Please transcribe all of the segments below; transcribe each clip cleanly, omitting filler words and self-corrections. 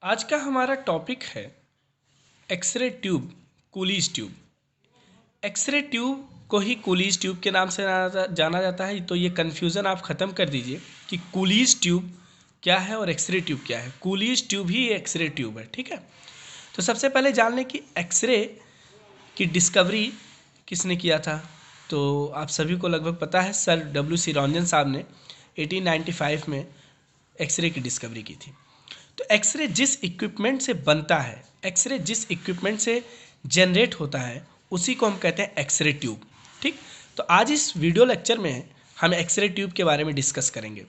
आज का हमारा टॉपिक है x ray tube, Coolidge tube. X ray tube को ही कूलीज ट्यूब के नाम से जाना जाता है। तो ये कन्फ्यूज़न आप ख़त्म कर दीजिए कि कूलीज ट्यूब क्या है और एक्सरे ट्यूब क्या है। कूलीज ट्यूब ही एक्सरे ट्यूब है, ठीक है। तो सबसे पहले जान लें कि एक्सरे की डिस्कवरी किसने किया था। तो आप सभी को लगभग पता है, सर W.C. रॉन्जन साहब ने 1895 में एक्सरे की डिस्कवरी की थी। तो एक्सरे जिस इक्विपमेंट से बनता है, एक्सरे जिस इक्विपमेंट से जनरेट होता है, उसी को हम कहते हैं एक्सरे ट्यूब, ठीक। तो आज इस वीडियो लेक्चर में हम एक्सरे ट्यूब के बारे में डिस्कस करेंगे।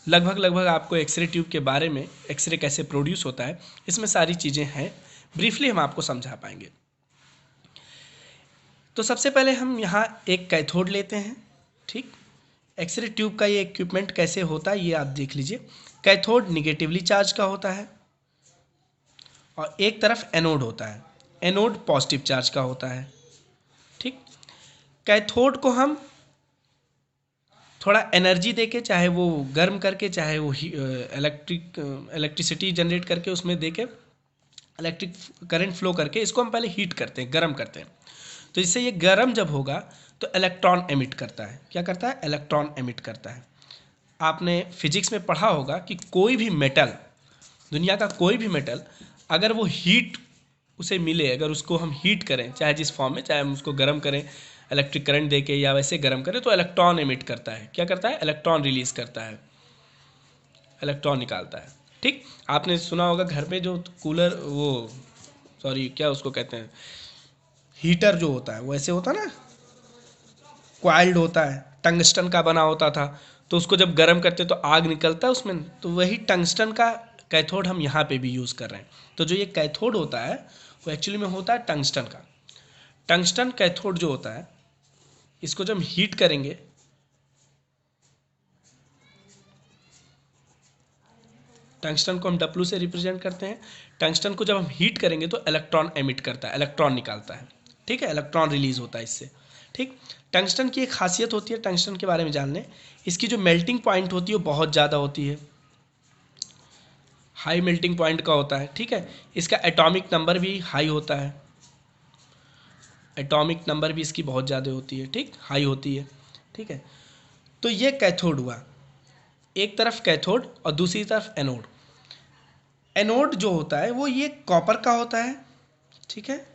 लगभग आपको एक्सरे ट्यूब के बारे में, एक्सरे कैसे प्रोड्यूस होता है, इसमें सारी चीज़ें हैं, ब्रीफली हम आपको समझा पाएंगे। तो सबसे पहले हम यहाँ एक कैथोड लेते हैं, ठीक। एक्सरे ट्यूब का ये इक्विपमेंट कैसे होता है ये आप देख लीजिए। कैथोड निगेटिवली चार्ज का होता है और एक तरफ एनोड होता है। एनोड पॉजिटिव चार्ज का होता है, ठीक। कैथोड को हम थोड़ा एनर्जी देके, चाहे वो गर्म करके, चाहे वो इलेक्ट्रिसिटी जनरेट करके, उसमें देके इलेक्ट्रिक करंट फ्लो करके इसको हम पहले हीट करते हैं, गर्म करते हैं। तो इससे ये गर्म जब होगा तो इलेक्ट्रॉन एमिट करता है। क्या करता है? इलेक्ट्रॉन एमिट करता है। आपने फिजिक्स में पढ़ा होगा कि कोई भी मेटल, दुनिया का कोई भी मेटल, अगर वो हीट उसे मिले, अगर उसको हम हीट करें, चाहे जिस फॉर्म में, चाहे हम उसको गर्म करें इलेक्ट्रिक करंट देके या वैसे गर्म करें, तो इलेक्ट्रॉन एमिट करता है। क्या करता है? इलेक्ट्रॉन रिलीज करता है, इलेक्ट्रॉन निकालता है, ठीक। आपने सुना होगा घर पे जो कूलर, वो सॉरी क्या उसको कहते हैं, हीटर जो होता है वो ऐसे होता है ना, क्वाइल्ड होता है, टंगस्टन का बना होता था। तो उसको जब गर्म करते तो आग निकलता है उसमें, तो वही टंगस्टन का कैथोड हम यहाँ पे भी यूज़ कर रहे हैं। तो जो ये कैथोड होता है वो एक्चुअली में होता है टंगस्टन का। टंगस्टन कैथोड जो होता है, इसको जब हम हीट करेंगे, टंगस्टन को हम W से रिप्रेजेंट करते हैं। टंगस्टन को जब हम हीट करेंगे तो इलेक्ट्रॉन एमिट करता है, इलेक्ट्रॉन निकालता है, ठीक है। इलेक्ट्रॉन रिलीज होता है इससे, ठीक। टंगस्टन की एक खासियत होती है, टंगस्टन के बारे में जान लें, इसकी जो मेल्टिंग पॉइंट होती है वो बहुत ज़्यादा होती है, हाई मेल्टिंग पॉइंट का होता है, ठीक है। इसका एटॉमिक नंबर भी हाई होता है, एटॉमिक नंबर भी इसकी बहुत ज़्यादा होती है, ठीक, हाई होती है, ठीक है। तो ये कैथोड हुआ, एक तरफ कैथोड और दूसरी तरफ एनोड। एनोड जो होता है वो ये कॉपर का होता है, ठीक है,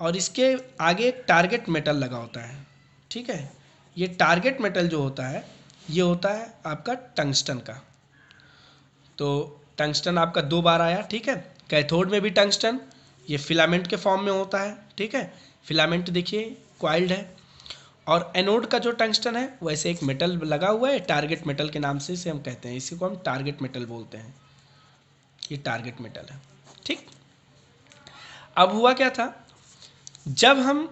और इसके आगे एक टारगेट मेटल लगा होता है, ठीक है। ये टारगेट मेटल जो होता है ये होता है आपका टंगस्टन का। तो टंगस्टन आपका दो बार आया, ठीक है। कैथोड में भी टंगस्टन, ये फिलामेंट के फॉर्म में होता है, ठीक है। फिलामेंट देखिए क्वाइल्ड है। और एनोड का जो टंगस्टन है वैसे एक मेटल लगा हुआ है, टारगेट मेटल के नाम से इसे हम कहते हैं, इसी को हम टारगेट मेटल बोलते हैं। ये टारगेट मेटल है, ठीक। अब हुआ क्या था, जब हम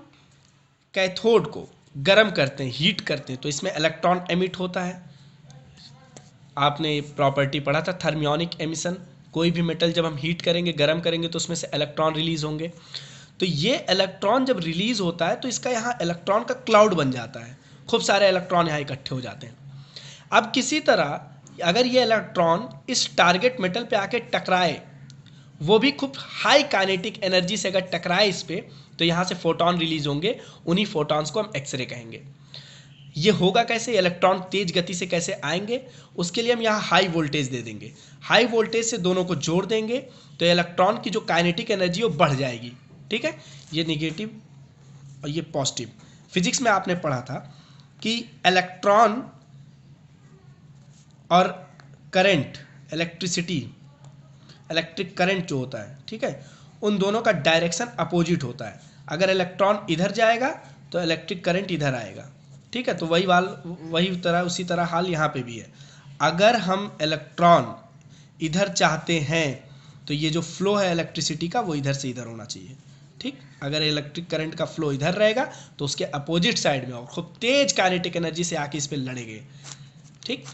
कैथोड को गर्म करते हैं, हीट करते हैं, तो इसमें इलेक्ट्रॉन एमिट होता है। आपने प्रॉपर्टी पढ़ा था थर्मियोनिक एमिशन। कोई भी मेटल जब हम हीट करेंगे, गर्म करेंगे, तो उसमें से इलेक्ट्रॉन रिलीज होंगे। तो ये इलेक्ट्रॉन जब रिलीज होता है तो इसका यहाँ इलेक्ट्रॉन का क्लाउड बन जाता है, खूब सारे इलेक्ट्रॉन यहाँ इकट्ठे हो जाते हैं। अब किसी तरह अगर ये इलेक्ट्रॉन इस टारगेट मेटल पे आके टकराए, वो भी खूब हाई काइनेटिक एनर्जी से अगर टकराए इस पे, तो यहाँ से फोटॉन रिलीज होंगे। उन्हीं फोटॉन्स को हम एक्सरे कहेंगे। ये होगा कैसे, इलेक्ट्रॉन तेज गति से कैसे आएंगे, उसके लिए हम यहाँ हाई वोल्टेज दे देंगे। हाई वोल्टेज से दोनों को जोड़ देंगे तो इलेक्ट्रॉन की जो काइनेटिक एनर्जी वो बढ़ जाएगी, ठीक है। ये निगेटिव और ये पॉजिटिव। फिजिक्स में आपने पढ़ा था कि इलेक्ट्रॉन और करंट, इलेक्ट्रिसिटी, इलेक्ट्रिक करंट जो होता है, ठीक है, उन दोनों का डायरेक्शन अपोजिट होता है। अगर इलेक्ट्रॉन इधर जाएगा तो इलेक्ट्रिक करंट इधर आएगा, ठीक है। तो उसी तरह हाल यहाँ पे भी है। अगर हम इलेक्ट्रॉन इधर चाहते हैं तो ये जो फ्लो है इलेक्ट्रिसिटी का वो इधर से इधर होना चाहिए, ठीक। अगर इलेक्ट्रिक करंट का फ्लो इधर रहेगा तो उसके अपोजिट साइड में और खूब तेज काइनेटिक एनर्जी से आके इस पर लड़ेंगे, ठीक।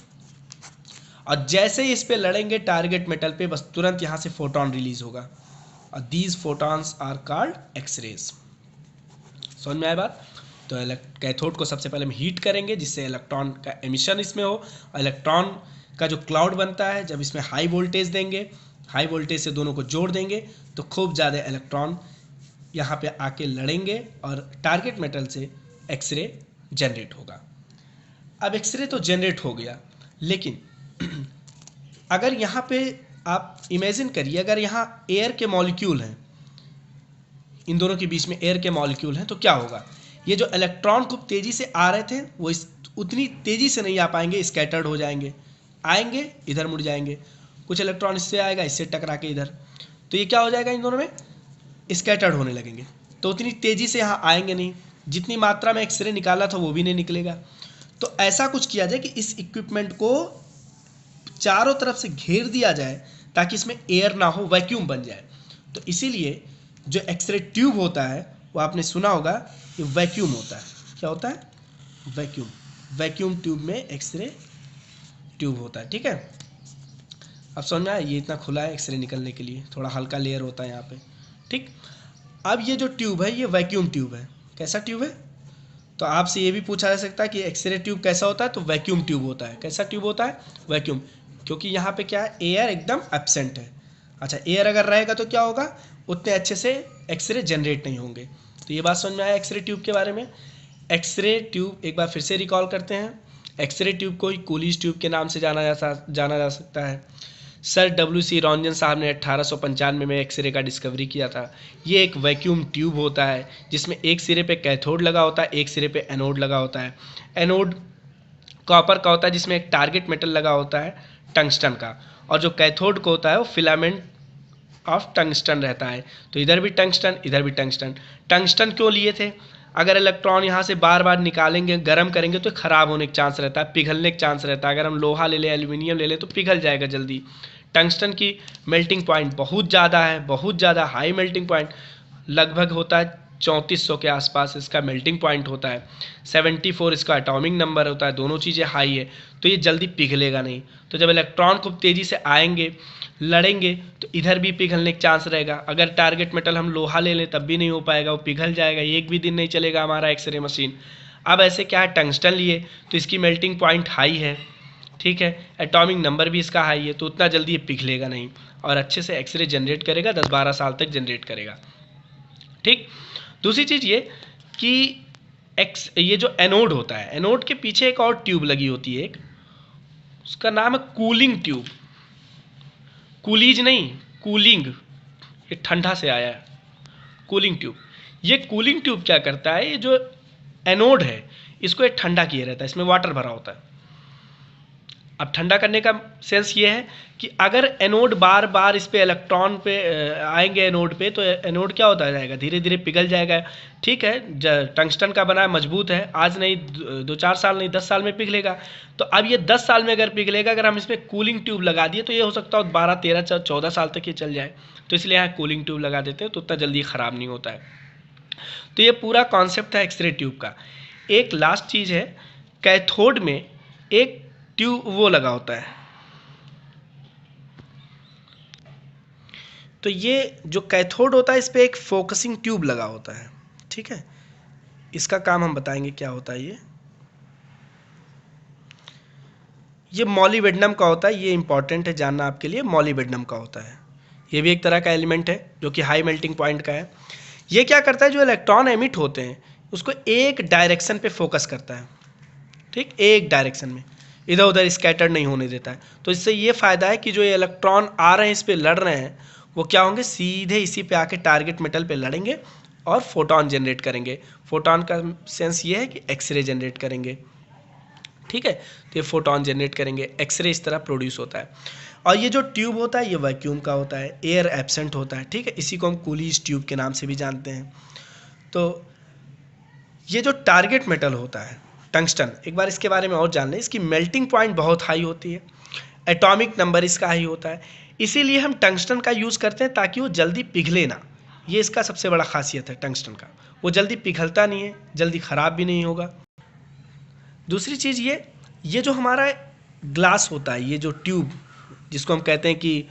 और जैसे ही इस पे लड़ेंगे टारगेट मेटल पे, बस तुरंत यहाँ से फोटॉन रिलीज होगा, और these photons are called x rays. समझ में आया बात? तो कैथोड को सबसे पहले हम हीट करेंगे जिससे इलेक्ट्रॉन का एमिशन इसमें हो। इलेक्ट्रॉन का जो क्लाउड बनता है, जब इसमें हाई वोल्टेज देंगे, हाई वोल्टेज से दोनों को जोड़ देंगे तो खूब ज़्यादा इलेक्ट्रॉन यहाँ पे आके लड़ेंगे और टारगेट मेटल से एक्सरे जनरेट होगा। अब एक्सरे तो जनरेट हो गया, लेकिन अगर यहाँ पे आप इमेजिन करिए, अगर यहाँ एयर के मॉलिक्यूल हैं, इन दोनों के बीच में एयर के मॉलिक्यूल हैं, तो क्या होगा? ये जो इलेक्ट्रॉन खूब तेज़ी से आ रहे थे वो उतनी तेज़ी से नहीं आ पाएंगे, स्कैटर्ड हो जाएंगे, आएंगे इधर मुड़ जाएंगे, कुछ इलेक्ट्रॉन इससे आएगा, इससे टकरा के इधर, तो ये क्या हो जाएगा, इन दोनों में स्कैटर्ड होने लगेंगे, तो उतनी तेज़ी से यहाँ आएंगे नहीं, जितनी मात्रा में एक्सरे निकाला था वो भी नहीं निकलेगा। तो ऐसा कुछ किया जाए कि इस इक्विपमेंट को चारों तरफ से घेर दिया जाए ताकि इसमें एयर ना हो, वैक्यूम बन जाए। तो इसीलिए जो एक्सरे ट्यूब होता है वो आपने सुना होगा कि वैक्यूम होता है। क्या होता है? वैक्यूम। वैक्यूम ट्यूब में एक्सरे ट्यूब होता है। ठीक है, अब समझ में आया? ये इतना खुला है एक्सरे निकलने के लिए, थोड़ा हल्का लेयर होता है यहाँ पे। ठीक, अब ये जो ट्यूब है ये वैक्यूम ट्यूब है। कैसा ट्यूब है? तो आपसे ये भी पूछा जा सकता है कि एक्सरे ट्यूब कैसा होता है, तो वैक्यूम ट्यूब होता है। कैसा ट्यूब होता है? वैक्यूम, क्योंकि यहाँ पे क्या है, एयर एकदम एब्सेंट है। अच्छा, एयर अगर रहेगा तो क्या होगा, उतने अच्छे से एक्सरे जनरेट नहीं होंगे। तो ये बात समझ में आया एक्सरे ट्यूब के बारे में। एक्सरे ट्यूब एक बार फिर से रिकॉल करते हैं। एक्सरे ट्यूब को कूलीज ट्यूब के नाम से जाना जा सकता है। Sir W.C. रॉन्जन साहब ने 1895 में एक्सरे का डिस्कवरी किया था। ये एक वैक्यूम ट्यूब होता है जिसमें एक सिरे पे कैथोड लगा होता है, एक सिरे पे एनोड लगा होता है। एनोड कॉपर का होता है जिसमें एक टारगेट मेटल लगा होता है टंगस्टन का, और जो कैथोड को होता है वो फिलामेंट ऑफ टंगस्टन रहता है। तो इधर भी टंगस्टन, इधर भी टंगस्टन। टंगस्टन क्यों लिए थे? अगर इलेक्ट्रॉन यहाँ से बार बार निकालेंगे, गर्म करेंगे तो ख़राब होने का चांस रहता है, पिघलने का चांस रहता है। अगर हम लोहा ले लें, एल्यूमिनियम ले लें तो पिघल जाएगा जल्दी। टंगस्टन की मेल्टिंग पॉइंट बहुत ज़्यादा है, बहुत ज़्यादा हाई मेल्टिंग पॉइंट, लगभग होता है 3400 के आसपास इसका मेल्टिंग पॉइंट होता है। 74 इसका एटॉमिक नंबर होता है। दोनों चीज़ें हाई है तो ये जल्दी पिघलेगा नहीं। तो जब इलेक्ट्रॉन खूब तेज़ी से आएंगे, लड़ेंगे, तो इधर भी पिघलने का चांस रहेगा। अगर टारगेट मेटल हम लोहा ले लें तब भी नहीं हो पाएगा, वो पिघल जाएगा, एक भी दिन नहीं चलेगा हमारा एक्सरे मशीन। अब ऐसे क्या है, टंगस्टन लिए तो इसकी मेल्टिंग पॉइंट हाई है, ठीक है, एटॉमिक नंबर भी इसका हाई है, तो उतना जल्दी ये पिघलेगा नहीं और अच्छे से एक्सरे जनरेट करेगा, 10-12 साल तक जनरेट करेगा। ठीक, दूसरी चीज़ ये कि ये जो एनोड होता है, एनोड के पीछे एक और ट्यूब लगी होती है, एक उसका नाम है कूलिंग ट्यूब। कूलीज नहीं, कूलिंग, ये ठंडा से आया है, कूलिंग ट्यूब। ये कूलिंग ट्यूब क्या करता है, ये जो एनोड है इसको एक ठंडा किया रहता है, इसमें वाटर भरा होता है। अब ठंडा करने का सेंस ये है कि अगर एनोड बार बार इस पे इलेक्ट्रॉन पे आएंगे एनोड पे, तो एनोड क्या होता जाएगा, धीरे धीरे पिघल जाएगा। ठीक है, टंगस्टन का बना है, मजबूत है, आज नहीं 2-4 साल नहीं 10 साल में पिघलेगा। तो अब ये 10 साल में अगर पिघलेगा, अगर हम इसमें कूलिंग ट्यूब लगा दिए तो ये हो सकता है 12, 13, 14 साल तक ये चल जाए। तो इसलिए यहाँ कूलिंग ट्यूब लगा देते हैं तो उतना जल्दी ख़राब नहीं होता है। तो ये पूरा कॉन्सेप्ट है एक्सरे ट्यूब का। एक लास्ट चीज़ है, कैथोड में एक ट्यूब वो लगा होता है। तो ये जो कैथोड होता है इस पे एक फोकसिंग ट्यूब लगा होता है। ठीक है, इसका काम हम बताएंगे क्या होता है। ये मॉलिबेडनम का होता है, ये इंपॉर्टेंट है जानना आपके लिए, मॉलिबेडनम का होता है। ये भी एक तरह का एलिमेंट है जो कि हाई मेल्टिंग पॉइंट का है। ये क्या करता है, जो इलेक्ट्रॉन एमिट होते हैं उसको एक डायरेक्शन पे फोकस करता है। ठीक, एक डायरेक्शन में, इधर उधर स्कैटर नहीं होने देता है। तो इससे ये फ़ायदा है कि जो ये इलेक्ट्रॉन आ रहे हैं इस पे लड़ रहे हैं, वो क्या होंगे, सीधे इसी पे आके टारगेट मेटल पे लड़ेंगे और फोटोन जनरेट करेंगे। फोटोन का सेंस ये है कि एक्सरे जनरेट करेंगे। ठीक है, तो ये फोटोन जनरेट करेंगे, एक्सरे इस तरह प्रोड्यूस होता है। और ये जो ट्यूब होता है ये वैक्यूम का होता है, एयर एब्सेंट होता है। ठीक है, इसी को हम कूलीज ट्यूब के नाम से भी जानते हैं। तो ये जो टारगेट मेटल होता है टंगस्टन, एक बार इसके बारे में और जान लें। इसकी मेल्टिंग पॉइंट बहुत हाई होती है, एटॉमिक नंबर इसका हाई होता है, इसीलिए हम टंगस्टन का यूज़ करते हैं ताकि वो जल्दी पिघले ना। ये इसका सबसे बड़ा खासियत है टंगस्टन का, वो जल्दी पिघलता नहीं है, जल्दी ख़राब भी नहीं होगा। दूसरी चीज़ ये जो हमारा ग्लास होता है, ये जो ट्यूब जिसको हम कहते हैं कि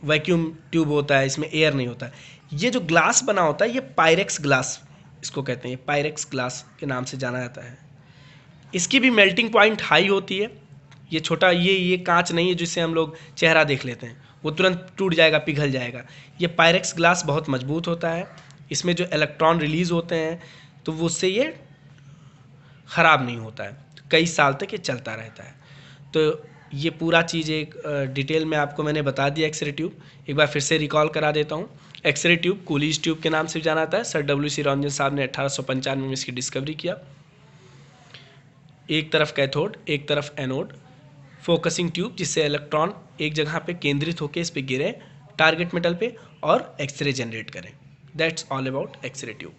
वैक्यूम ट्यूब होता है, इसमें एयर नहीं होता है, ये जो ग्लास बना होता है ये पायरेक्स ग्लास इसको कहते हैं, पायरेक्स ग्लास के नाम से जाना जाता है। इसकी भी मेल्टिंग पॉइंट हाई होती है। ये छोटा ये कांच नहीं है जिससे हम लोग चेहरा देख लेते हैं, वो तुरंत टूट जाएगा, पिघल जाएगा। ये पायरेक्स ग्लास बहुत मजबूत होता है, इसमें जो इलेक्ट्रॉन रिलीज़ होते हैं तो वो उससे ये ख़राब नहीं होता है, कई साल तक ये चलता रहता है। तो ये पूरा चीज़ एक डिटेल में आपको मैंने बता दिया। एक्सरे ट्यूब एक बार फिर से रिकॉल करा देता हूँ। एक्सरे ट्यूब कूलीज ट्यूब के नाम से जाना जाता है। Sir W.C. रॉन्जन साहब ने 1895 में इसकी डिस्कवरी किया। एक तरफ कैथोड, एक तरफ एनोड, फोकसिंग ट्यूब जिससे इलेक्ट्रॉन एक जगह पे केंद्रित होकर इस पे गिरे टारगेट मेटल पे और एक्सरे जनरेट करें। That's all about x ray tube.